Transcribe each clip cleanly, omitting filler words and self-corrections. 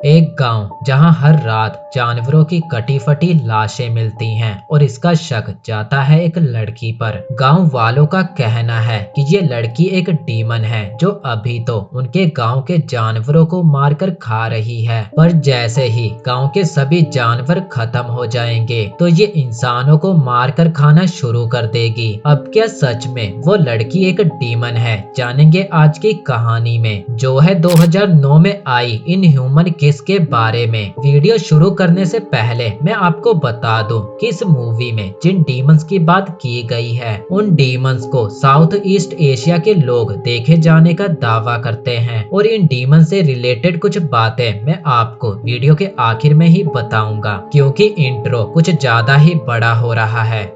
एक गांव जहां हर रात जानवरों की कटी फटी लाशें मिलती हैं और इसका शक जाता है एक लड़की पर। गांव वालों का कहना है कि ये लड़की एक डीमन है जो अभी तो उनके गांव के जानवरों को मारकर खा रही है, पर जैसे ही गांव के सभी जानवर खत्म हो जाएंगे तो ये इंसानों को मारकर खाना शुरू कर देगी। अब क्या सच में वो लड़की एक डीमन है? जानेंगे आज की कहानी में, जो है 2009 में आई इन ह्यूमन केस के बारे में। वीडियो शुरू करने से पहले मैं आपको बता दूं कि इस मूवी में जिन डीमंस की बात की गई है उन डीमंस को साउथ ईस्ट एशिया के लोग देखे जाने का दावा करते हैं, और इन डीमन से रिलेटेड कुछ बातें मैं आपको वीडियो के आखिर में ही बताऊंगा, क्योंकि इंट्रो कुछ ज्यादा ही बड़ा हो रहा है।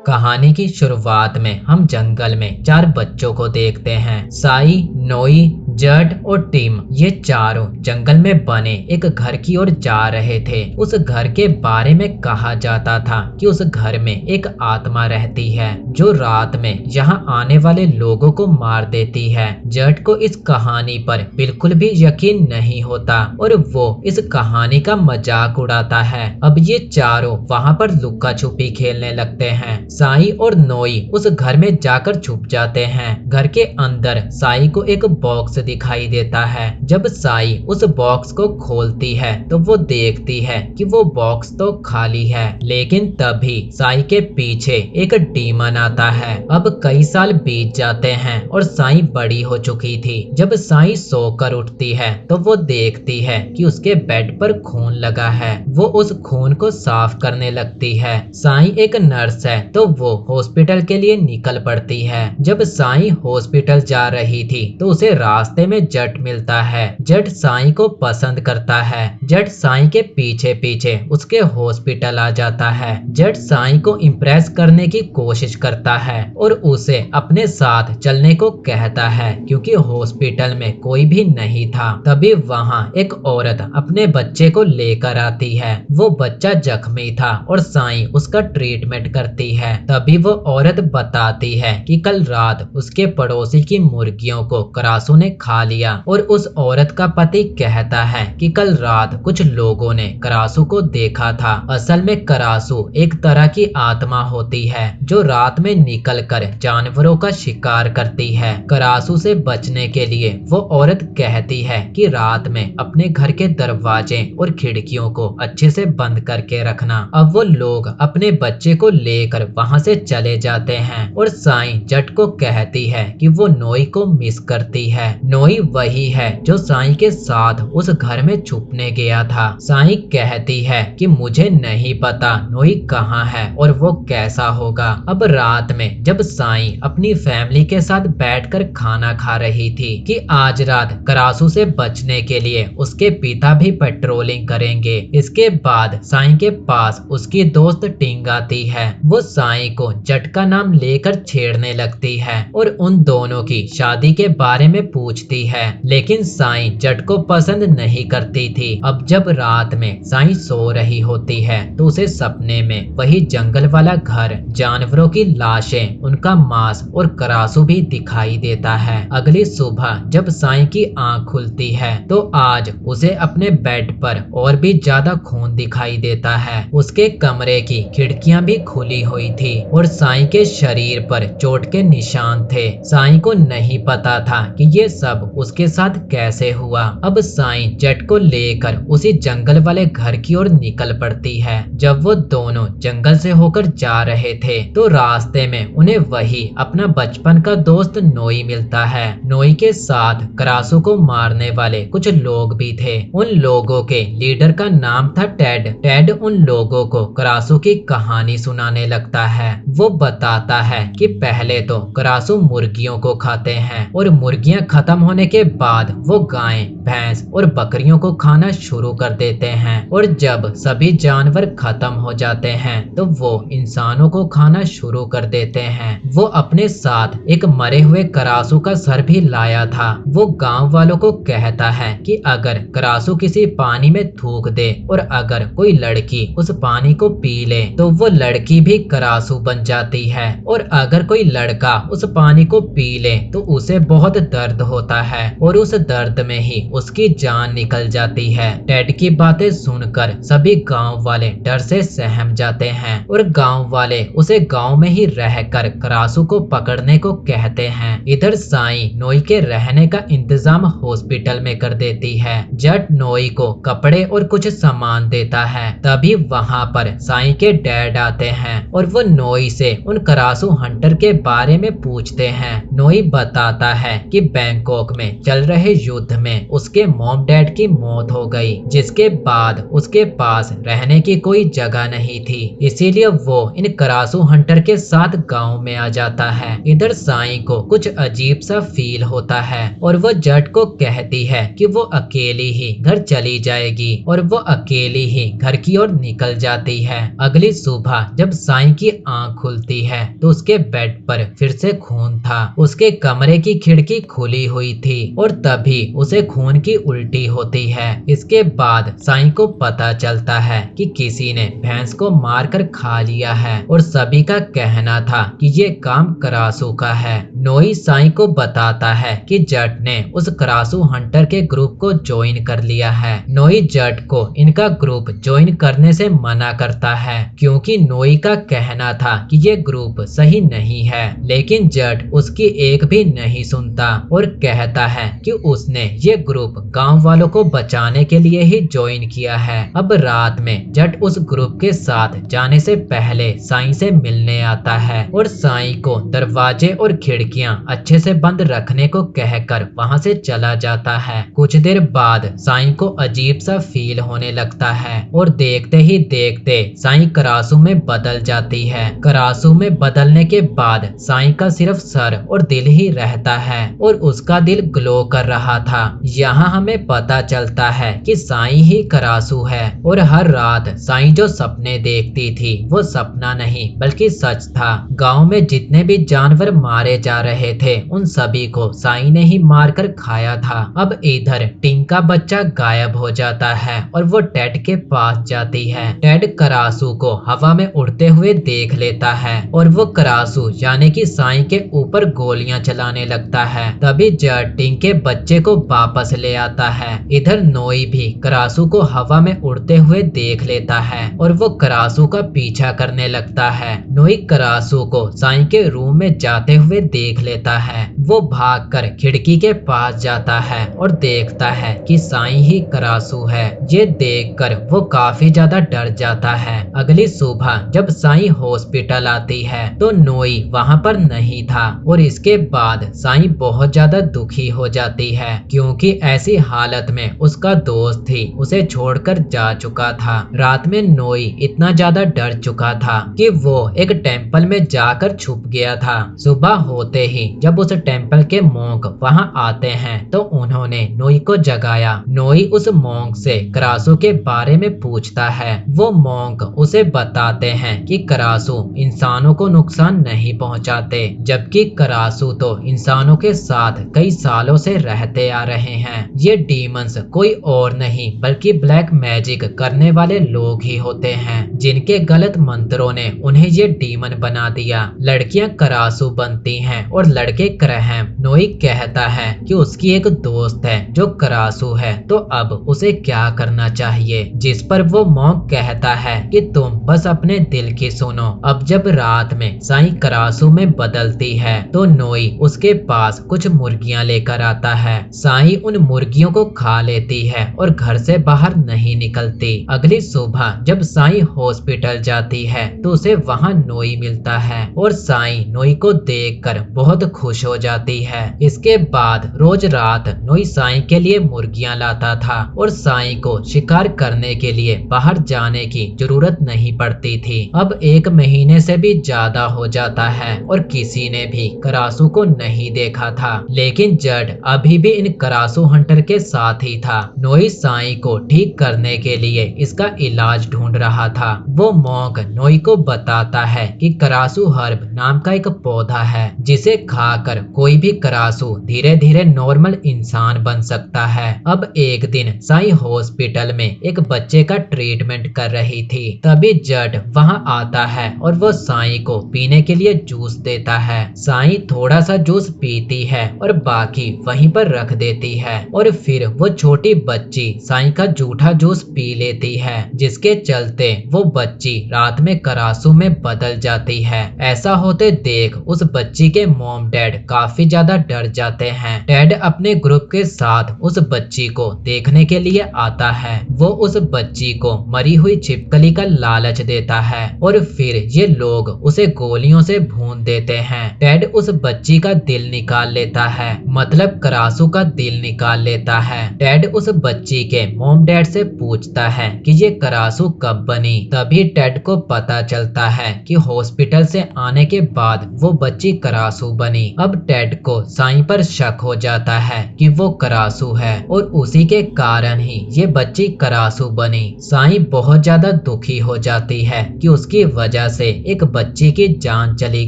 कहानी की शुरुआत में हम जंगल में चार बच्चों को देखते हैं। साई, नोई, जट और टिम, ये चारों जंगल में बने एक घर की ओर जा रहे थे। उस घर के बारे में कहा जाता था कि उस घर में एक आत्मा रहती है जो रात में यहाँ आने वाले लोगों को मार देती है। जट को इस कहानी पर बिल्कुल भी यकीन नहीं होता और वो इस कहानी का मजाक उड़ाता है। अब ये चारों वहाँ पर लुक्का छुपी खेलने लगते हैं। साई और नोई उस घर में जाकर छुप जाते हैं। घर के अंदर साई को एक बॉक्स दिखाई देता है। जब साई उस बॉक्स को खोलती है तो वो देखती है कि वो बॉक्स तो खाली है, लेकिन तभी साई के पीछे एक डीमन आता है। अब कई साल बीत जाते हैं और साई बड़ी हो चुकी थी। जब साई सोकर उठती है तो वो देखती है कि उसके बेड पर खून लगा है। वो उस खून को साफ करने लगती है। साई एक नर्स है तो वो हॉस्पिटल के लिए निकल पड़ती है। जब साई हॉस्पिटल जा रही थी तो उसे रास्ते में जट मिलता है। जट साई को पसंद करता है। जट साई के पीछे पीछे उसके हॉस्पिटल आ जाता है। जट साई को इम्प्रेस करने की कोशिश करता है और उसे अपने साथ चलने को कहता है, क्योंकि हॉस्पिटल में कोई भी नहीं था। तभी वहाँ एक औरत अपने बच्चे को लेकर आती है। वो बच्चा जख्मी था और साई उसका ट्रीटमेंट करती है। तभी वो औरत बताती है कि कल रात उसके पड़ोसी की मुर्गियों को करासू ने खा लिया, और उस औरत का पति कहता है कि कल रात कुछ लोगों ने करासू को देखा था। असल में करासू एक तरह की आत्मा होती है जो रात में निकलकर जानवरों का शिकार करती है। करासू से बचने के लिए वो औरत कहती है कि रात में अपने घर के दरवाजे और खिड़कियों को अच्छे से बंद करके रखना। अब वो लोग अपने बच्चे को लेकर वहाँ से चले जाते हैं और साई जट को कहती है कि वो नोई को मिस करती है। नोई वही है जो साई के साथ उस घर में छुपने गया था। साई कहती है कि मुझे नहीं पता नोई कहाँ है और वो कैसा होगा। अब रात में जब साई अपनी फैमिली के साथ बैठकर खाना खा रही थी कि आज रात करासू से बचने के लिए उसके पिता भी पेट्रोलिंग करेंगे। इसके बाद साई के पास उसकी दोस्त टिंग आती है। वो साई को जट का नाम लेकर छेड़ने लगती है और उन दोनों की शादी के बारे में पूछती है, लेकिन साई जट को पसंद नहीं करती थी। अब जब रात में साई सो रही होती है तो उसे सपने में वही जंगल वाला घर, जानवरों की लाशें, उनका मांस और करासू भी दिखाई देता है। अगली सुबह जब साई की आंख खुलती है तो आज उसे अपने बेड पर और भी ज्यादा खून दिखाई देता है। उसके कमरे की खिड़कियां भी खुली हुई थी और साई के शरीर पर चोट के निशान थे। साई को नहीं पता था कि ये सब उसके साथ कैसे हुआ। अब साई जट को लेकर उसी जंगल वाले घर की ओर निकल पड़ती है। जब वो दोनों जंगल से होकर जा रहे थे तो रास्ते में उन्हें वही अपना बचपन का दोस्त नोई मिलता है। नोई के साथ करासू को मारने वाले कुछ लोग भी थे। उन लोगों के लीडर का नाम था टेड। टेड उन लोगों को करासू की कहानी सुनाने लगता है। वो बताता है कि पहले तो करासू मुर्गियों को खाते हैं और मुर्गियां खत्म होने के बाद वो गाय, भैंस और बकरियों को खाना शुरू कर देते हैं, और जब सभी जानवर खत्म हो जाते हैं तो वो इंसानों को खाना शुरू कर देते हैं। वो अपने साथ एक मरे हुए करासू का सर भी लाया था। वो गांव वालों को कहता है कि अगर करासू किसी पानी में थूक दे और अगर कोई लड़की उस पानी को पी ले तो वो लड़की भी करासू करासू बन जाती है और अगर कोई लड़का उस पानी को पी ले तो उसे बहुत दर्द होता है और उस दर्द में ही उसकी जान निकल जाती है। टेड की बातें सुनकर सभी गांव वाले डर से सहम जाते हैं और गांव वाले उसे गांव में ही रहकर करासू को पकड़ने को कहते हैं। इधर साई नोई के रहने का इंतजाम हॉस्पिटल में कर देती है। जट नोई को कपड़े और कुछ सामान देता है। तभी वहाँ पर साई के डैड आते हैं और वो नोई से उन करासू हंटर के बारे में पूछते हैं। नोई बताता है कि बैंकॉक में चल रहे युद्ध में उसके मॉम डैड की मौत हो गई, जिसके बाद उसके पास रहने की कोई जगह नहीं थी, इसीलिए वो इन करासू हंटर के साथ गांव में आ जाता है। इधर साई को कुछ अजीब सा फील होता है और वो जट को कहती है कि वो अकेली ही घर चली जाएगी और वो अकेली ही घर की ओर निकल जाती है। अगली सुबह जब साई की आंख खुलती है तो उसके बेड पर फिर से खून था। उसके कमरे की खिड़की खुली हुई थी और तभी उसे खून की उल्टी होती है। इसके बाद साई को पता चलता है कि किसी ने भैंस को मारकर खा लिया है और सभी का कहना था कि ये काम करासू का है। नोई साई को बताता है कि जट ने उस करासू हंटर के ग्रुप को ज्वाइन कर लिया है। नोई जट को इनका ग्रुप ज्वाइन करने से मना करता है क्योंकि नोई का कहना था कि ये ग्रुप सही नहीं है, लेकिन जट उसकी एक भी नहीं सुनता और कहता है कि उसने ये ग्रुप गांव वालों को बचाने के लिए ही ज्वाइन किया है। अब रात में जट उस ग्रुप के साथ जाने से पहले साई से मिलने आता है और साई को दरवाजे और खिड़कियां अच्छे से बंद रखने को कहकर वहां से चला जाता है। कुछ देर बाद साई को अजीब सा फील होने लगता है और देखते ही देखते साई करासू में बदल जाती है। करासू में बदलने के बाद साई का सिर्फ सर और दिल ही रहता है और उसका दिल ग्लो कर रहा था। यहाँ हमें पता चलता है कि साई ही करासू है और हर रात साई जो सपने देखती थी वो सपना नहीं बल्कि सच था। गांव में जितने भी जानवर मारे जा रहे थे उन सभी को साई ने ही मारकर खाया था। अब इधर टिंग का बच्चा गायब हो जाता है और वो टेड के पास जाती है। टेड करासू को हवा में उड़ते हुए देख लेता है और वो करासू यानी कि साई के ऊपर गोलियां चलाने लगता है। तभी जट टिंग के बच्चे को वापस ले आता है। इधर नोई भी करासू को हवा में उड़ते हुए देख लेता है और वो करासू का पीछा करने लगता है। नोई करासू को साई के रूम में जाते हुए देख लेता है। वो भागकर खिड़की के पास जाता है और देखता है कि साई ही करासू है। ये देखकर वो काफी ज्यादा डर जाता है। अगली सुबह जब साई हॉस्पिटल आती है तो नोई वहाँ पर नहीं था और इसके बाद साई बहुत ज्यादा दुखी हो जाती है क्योंकि ऐसी हालत में उसका दोस्त ही उसे छोड़कर जा चुका था। रात में नोई इतना ज्यादा डर चुका था कि वो एक टेम्पल में जाकर छुप गया था। सुबह होते ही जब उस टेम्पल के मॉन्क वहाँ आते हैं तो उन्होंने नोई को जगाया। नोई उस मॉन्क से करासू के बारे में पूछता है। वो मॉन्क उसे बताते हैं कि करासू इंसानों को नुकसान नहीं पहुंचाते, जबकि करासू तो इंसानों के साथ कई सालों से रहते आ रहे हैं। ये डीमंस कोई और नहीं बल्कि ब्लैक मैजिक करने वाले लोग ही होते हैं जिनके गलत मंत्रों ने उन्हें ये डीमन बना दिया। लड़कियां करासू बनती हैं और लड़के क्रहम। नोई कहता है कि उसकी एक दोस्त है जो करासू है तो अब उसे क्या करना चाहिए, जिस पर वो मॉन्क कहता है कि तुम बस अपने दिल की सुनो। अब जब रात में साई करासू में बदलती है तो नोई उसके पास कुछ मुर्गियां लेकर आता है। साई उन मुर्गियों को खा लेती है और घर से बाहर नहीं निकलती। अगली सुबह जब साई हॉस्पिटल जाती है तो उसे वहाँ नोई मिलता है और साई नोई को देखकर बहुत खुश हो जाती है। इसके बाद रोज रात नोई साई के लिए मुर्गियां लाता था और साई को शिकार करने के लिए बाहर जाने की जरूरत नहीं पड़ती थी। अब एक महीने से भी ज्यादा हो जाता है और किसी ने भी करासू को नहीं देखा था, लेकिन जड अभी भी इन करासू हंटर के साथ ही था। नोई साई को ठीक करने के लिए इसका इलाज ढूंढ रहा था। वो मॉन्क नोई को बताता है कि करासू हर्ब नाम का एक पौधा है जिसे खाकर कोई भी करासू धीरे धीरे नॉर्मल इंसान बन सकता है। अब एक दिन साई हॉस्पिटल में एक बच्चे का ट्रीटमेंट कर रही थी। तभी जट वहां आता है और वो साई को पीने के लिए जूस देता है। साई थोड़ा सा जूस पीती है और बाकी वहीं पर रख देती है और फिर वो छोटी बच्ची साई का जूठा जूस पी लेती है, जिसके चलते वो बच्ची रात में करासू में बदल जाती है। ऐसा होते देख उस बच्ची के मॉम डैड काफी ज्यादा डर जाते हैं। डैड अपने ग्रुप के साथ उस बच्ची को देखने के लिए आता है। वो उस बच्ची को मरी हुई छिपकली का लालच देता है और फिर ये लोग उसे गोलियों से भून देते हैं। डैड उस बच्ची का दिल निकाल लेता है, मतलब करासू का दिल निकाल लेता है। डैड उस बच्ची के मॉम डैड से पूछता है कि ये करासू कब बनी। तभी डैड को पता चलता है कि हॉस्पिटल से आने के बाद वो बच्ची करासू बनी। अब डैड को साई पर शक हो जाता है कि वो करासू है और उसी के कारण ही ये बच्ची करासू बनी। साई बहुत ज्यादा दुखी हो जाती है कि उसकी वजह से एक बच्ची की जान चली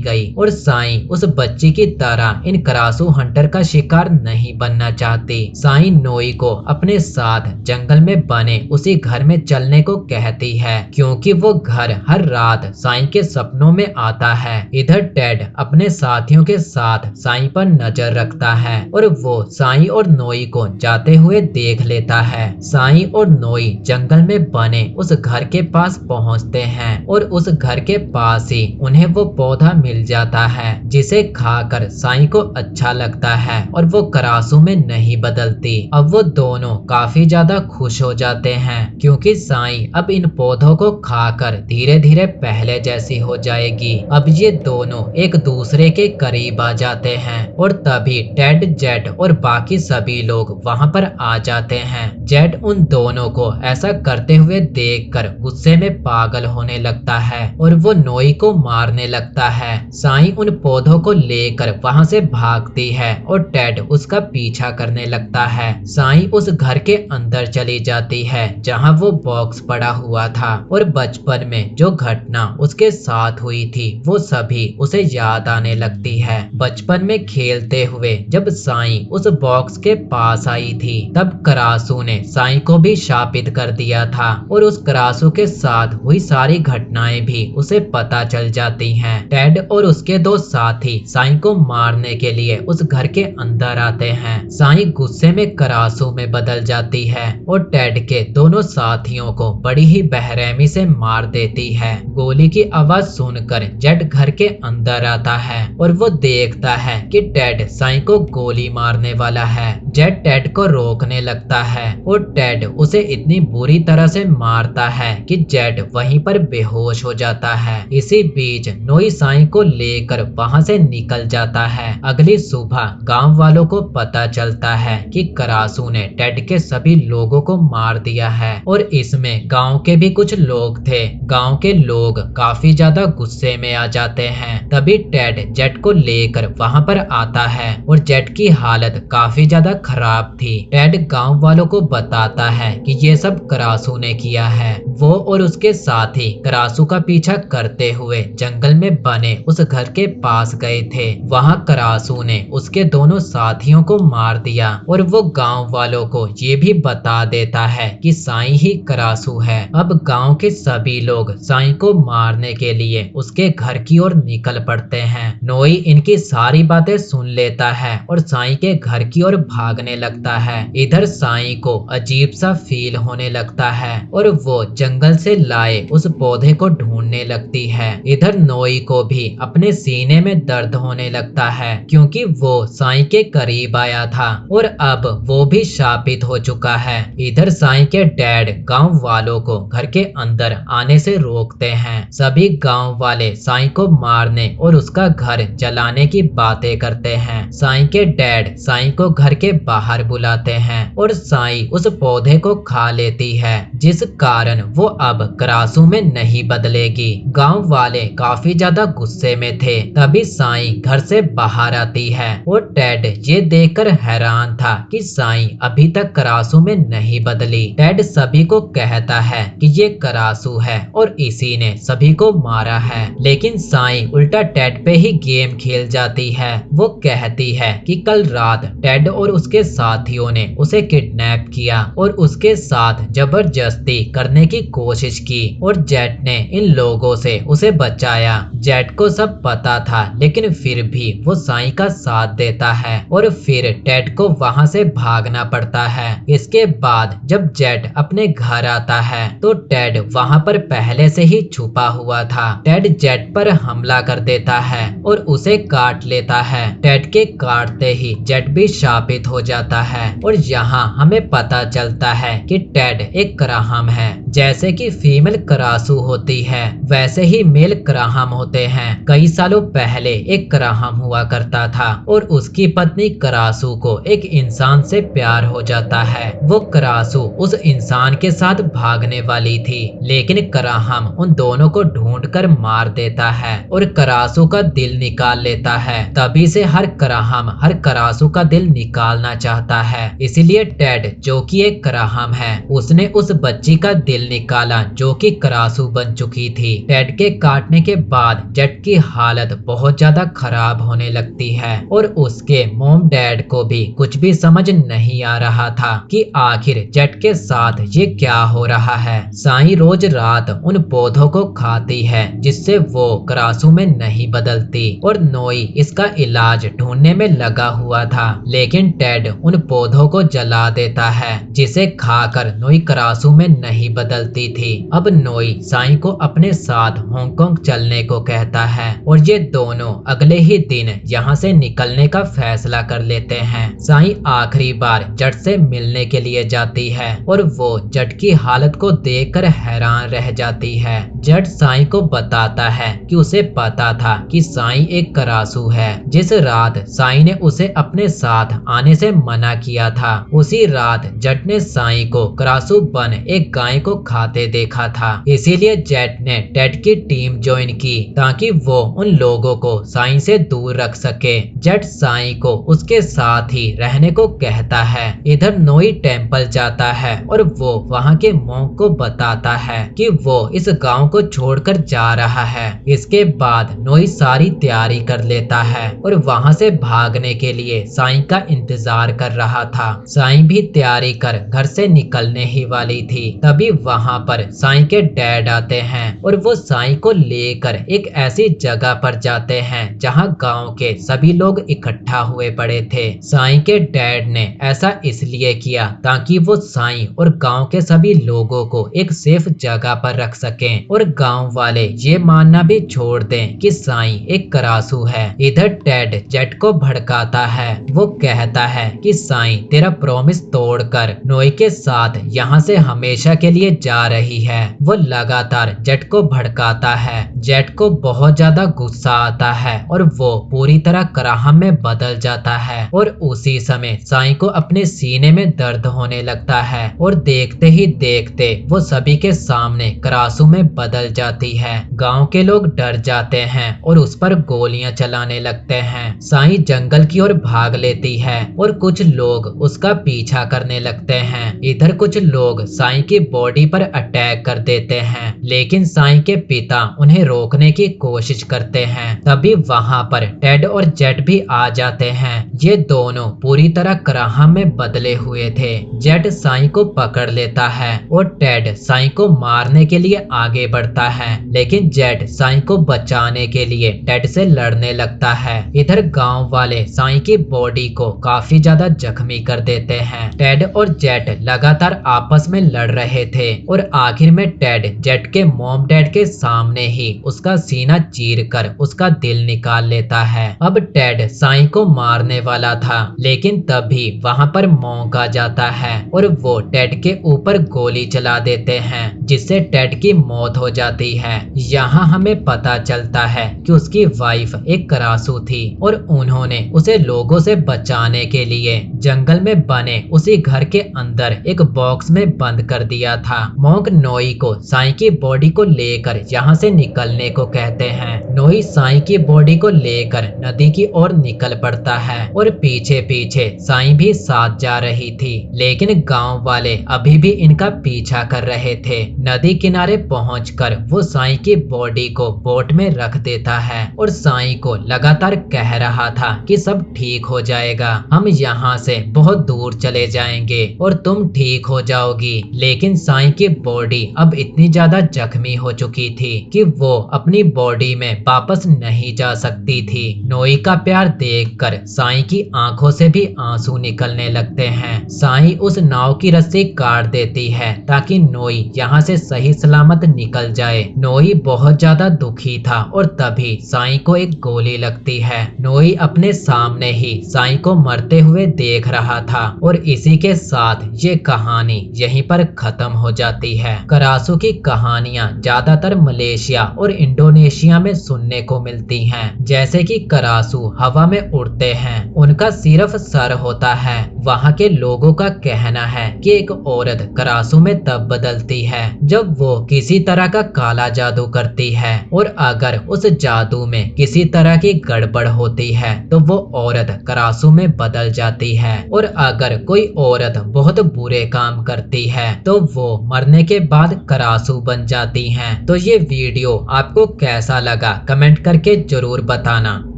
गई और साई उस बच्ची की तरह इन करासू हंटर का शिकार नहीं बनना चाहती। साई नोई को अपने साथ जंगल में बने उसी घर में चलने को कहती है, क्योंकि वो घर हर रात साई के सपनों में आता है। इधर टेड अपने साथियों के साथ साई पर नजर रखता है और वो साई और नोई को जाते हुए देख लेता है। साई और नोई जंगल में बने उस घर के पास पहुंचते हैं और उस घर के पास ही उन्हें वो पौधा मिल जाता है, जिसे खाकर साई को अच्छा लगता है और वो करासू में नहीं बदलती। अब वो दोनों काफी ज्यादा खुश हो जाते हैं, क्योंकि साई अब इन पौधों को खाकर धीरे धीरे पहले जैसी हो जाएगी। अब ये दोनों एक दूसरे के करीब आ जाते हैं और तभी टेड, जेट और बाकी सभी लोग वहां पर आ जाते हैं। जेट उन दोनों को ऐसा करते हुए देखकर गुस्से में पागल होने लगता है और वो नोई को मारने लगता है। साई उन पौधों को लेकर वहां से भागती है और टेड उसका पीछा करने लगता है। साई उस घर के अंदर चली जाती है जहां वो बॉक्स पड़ा हुआ था और बचपन में जो घटना उसके साथ हुई थी वो सभी उसे याद आने लगती है। बचपन में खेलते हुए जब साई उस बॉक्स के पास आई थी तब करासू ने साई को भी शापित कर दिया था और उस करासू के साथ हुई सारी घटनाएं भी उसे पता चल जाती हैं। टेड और उसके दो साथी साई को मारने के लिए उस घर के अंदर आते हैं। साई गुस्से में करासू में बदल जाती है और टेड के दोनों साथियों को बड़ी ही बेरहमी से मार देती है। गोली की आवाज सुनकर जेट घर के अंदर आता है और वो देखता है कि टेड साई को गोली मारने वाला है। जेट टेड को रोकने लगता है और टेड उसे इतनी बुरी तरह से मारता है कि जेट वहीं पर बेहोश हो जाता है। इसी बीच नोई साई को लेकर वहां से निकल जाता है। अगली सुबह गांव वालों को पता चलता है कि करासू ने टेड के सभी लोगों को मार दिया है और इसमें गांव के भी कुछ लोग थे। गांव के लोग काफी ज्यादा गुस्से में आ जाते हैं। तभी टेड जेट को लेकर वहां पर आता है और जेट की हालत काफी ज्यादा खराब थी। टेड गांव वालों को बताता है कि ये सब करासू ने किया है। वो और उसके साथी करासू का पीछा करते हुए जंगल में बने उस घर के पास गए थे। वहां करासू ने उसके दोनों साथियों को मार दिया और वो गांव वालों को ये भी बता देता है कि साई ही करासू है। अब गांव के सभी लोग साई को मारने के लिए उसके घर की ओर निकल पड़ते हैं। नोई इनकी सारी बातें सुन लेता है और साई के घर की ओर भागने लगता है। इधर साई को अजीब सा फील होने लगता है और वो जंगल से लाए उस पौधे को ढूंढने लगती है। इधर नोई को भी अपने सीने में दर्द होने लगता है, क्योंकि वो साई के करीब आया था और अब वो भी शापित हो चुका है। इधर साई के डैड गांव वालों को घर के अंदर आने से रोकते हैं। सभी गांव वाले साई को मारने और उसका घर जलाने की बातें करते हैं। साई के डैड साई को घर के बाहर बुलाते हैं और साई उस पौधे को खा लेती है, जिस कारण वो अब करासू में नहीं बदलेगी। गांव वाले काफी ज्यादा गुस्से में थे। तभी साई घर से बाहर आती है और टेड ये देखकर हैरान था कि साई अभी तक करासू में नहीं बदली। टेड सभी को कहता है कि ये करासू है और इसी ने सभी को मारा है, लेकिन साई उल्टा टेड पे ही गेम खेल जाती है। वो कहती है कि कल रात टेड और उसके साथियों ने उसे किडनैप किया और उसके साथ जबरदस्ती करने की कोशिश की और जेट ने इन लोगों लोगों से उसे बचाया। जेट को सब पता था, लेकिन फिर भी वो साई का साथ देता है और फिर टेड को वहां से भागना पड़ता है। इसके बाद जब जेट अपने घर आता है तो टेड वहां पर पहले से ही छुपा हुआ था। टेड जेट पर हमला कर देता है और उसे काट लेता है। टेड के काटते ही जेट भी शापित हो जाता है और यहाँ हमें पता चलता है कि टेड एक कराहम है। जैसे कि फीमेल करासू होती है, वैसे ही मेल कराहम होते हैं। कई सालों पहले एक कराहम हुआ करता था और उसकी पत्नी करासू को एक इंसान से प्यार हो जाता है। वो करासू उस इंसान के साथ भागने वाली थी, लेकिन कराहम उन दोनों को ढूंढकर मार देता है और करासू का दिल निकाल लेता है। तभी से हर कराहम हर करासू का दिल निकालना चाहता है। इसीलिए टेड, जो कि एक कराहम है, उसने उस बच्ची का दिल निकाला जो कि करासू बन चुकी थी। टेड के काटने के बाद जेट की हालत बहुत ज्यादा खराब होने लगती है और उसके मॉम डैड को भी कुछ भी समझ नहीं आ रहा था कि आखिर जेट के साथ ये क्या हो रहा है। साई रोज रात उन पौधों को खाती है जिससे वो करासू में नहीं बदलती और नोई इसका इलाज ढूंढने में लगा हुआ था, लेकिन टेड उन पौधों को जला देता है जिसे खाकर नोई करासू में नहीं बदलती थी। अब नोई साई को अपने साथ हांगकांग चलने को कहता है और ये दोनों अगले ही दिन यहाँ से निकलने का फैसला कर लेते हैं। साई आखिरी बार जट से मिलने के लिए जाती है और वो जट की हालत को देखकर हैरान रह जाती है। जट साई को बताता है कि उसे पता था कि साई एक करासू है। जिस रात साई ने उसे अपने साथ आने से मना किया था, उसी रात जट ने साई को करासू बन एक गाय को खाते देखा था। इसीलिए जेट ने टेड की टीम ज्वाइन की ताकि वो उन लोगों को साई से दूर रख सके। जेट साई को उसके साथ ही रहने को कहता है। इधर नोई टेम्पल जाता है और वो वहाँ के मॉन्क को बताता है कि वो इस गांव को छोड़कर जा रहा है। इसके बाद नोई सारी तैयारी कर लेता है और वहाँ से भागने के लिए साई का इंतजार कर रहा था। साई भी तैयारी कर घर से निकलने ही वाली थी, तभी वहाँ पर साई के डैड आते हैं और वो साई को लेकर एक ऐसी जगह पर जाते हैं जहाँ गांव के सभी लोग इकट्ठा हुए पड़े थे। साई के डैड ने ऐसा इसलिए किया ताकि वो साई और गांव के सभी लोगों को एक सेफ जगह पर रख सकें और गांव वाले ये मानना भी छोड़ दें कि साई एक करासू है। इधर टेड जेट को भड़काता है। वो कहता है कि साई तेरा प्रॉमिस तोड़कर नोई के साथ यहाँ से हमेशा के लिए जा रही है। वो लगातार जेट को भड़काता है। जेट को बहुत ज्यादा गुस्सा आता है और वो पूरी तरह कराहम में बदल जाता है और उसी समय साई को अपने सीने में दर्द होने लगता है और देखते ही देखते वो सभी के सामने करासू में बदल जाती है। गांव के लोग डर जाते हैं और उस पर गोलियां चलाने लगते हैं। साई जंगल की ओर भाग लेती है और कुछ लोग उसका पीछा करने लगते हैं। इधर कुछ लोग साई की बॉडी पर अटैक कर देते हैं, लेकिन साई के पिता उन्हें रोकने की कोशिश करते हैं। तभी वहां पर टेड और जेट भी आ जाते हैं। ये दोनों पूरी तरह कराहम में बदले हुए थे। जेट साई को पकड़ लेता है और टेड साई को मारने के लिए आगे बढ़ता है, लेकिन जेट साई को बचाने के लिए टेड से लड़ने लगता है। इधर गांव वाले साई की बॉडी को काफी ज्यादा जख्मी कर देते हैं। टेड और जेट लगातार आपस में लड़ रहे थे और आखिर में टेड जेट के मॉम डैड के सामने ही उसका सीना चीर कर उसका दिल निकाल लेता है। अब टेड साई को मारने वाला था, लेकिन तभी वहां पर मॉन्क आ जाता है और वो टेड के ऊपर गोली चला देते हैं, जिससे टेड की मौत हो जाती है। यहाँ हमें पता चलता है कि उसकी वाइफ एक करासू थी और उन्होंने उसे लोगों से बचाने के लिए जंगल में बने उसी घर के अंदर एक बॉक्स में बंद कर दिया था। मॉन्क नोई को साई की बॉडी को लेकर यहाँ से निकलने को कहते हैं। नोई साई की बॉडी को लेकर नदी की ओर निकल पड़ता है और पीछे पीछे साई भी साथ जा रही थी, लेकिन गांव वाले अभी भी इनका पीछा कर रहे थे। नदी किनारे पहुंचकर वो साई की बॉडी को बोट में रख देता है और साई को लगातार कह रहा था कि सब ठीक हो जाएगा, हम यहाँ से बहुत दूर चले जाएंगे और तुम ठीक हो जाओगी। लेकिन साई की बॉडी अब इतनी ज्यादा जख्मी हो चुकी चुकी थी कि वो अपनी बॉडी में वापस नहीं जा सकती थी। नोई का प्यार देखकर साई की आंखों से भी आंसू निकलने लगते हैं। साई उस नाव की रस्सी काट देती है ताकि नोई यहाँ से सही सलामत निकल जाए। नोई बहुत ज्यादा दुखी था और तभी साई को एक गोली लगती है। नोई अपने सामने ही साई को मरते हुए देख रहा था और इसी के साथ ये कहानी यहीं पर खत्म हो जाती है। करासू की कहानियां ज्यादातर मलेशिया और इंडोनेशिया में सुनने को मिलती हैं। जैसे कि करासू हवा में उड़ते हैं, उनका सिर्फ सर होता है। वहाँ के लोगों का कहना है कि एक औरत करासू में तब बदलती है जब वो किसी तरह का काला जादू करती है और अगर उस जादू में किसी तरह की गड़बड़ होती है तो वो औरत करासू में बदल जाती है और अगर कोई औरत बहुत बुरे काम करती है तो वो मरने के बाद करासू बन जाती हैं। तो ये वीडियो आपको कैसा लगा कमेंट करके जरूर बताना।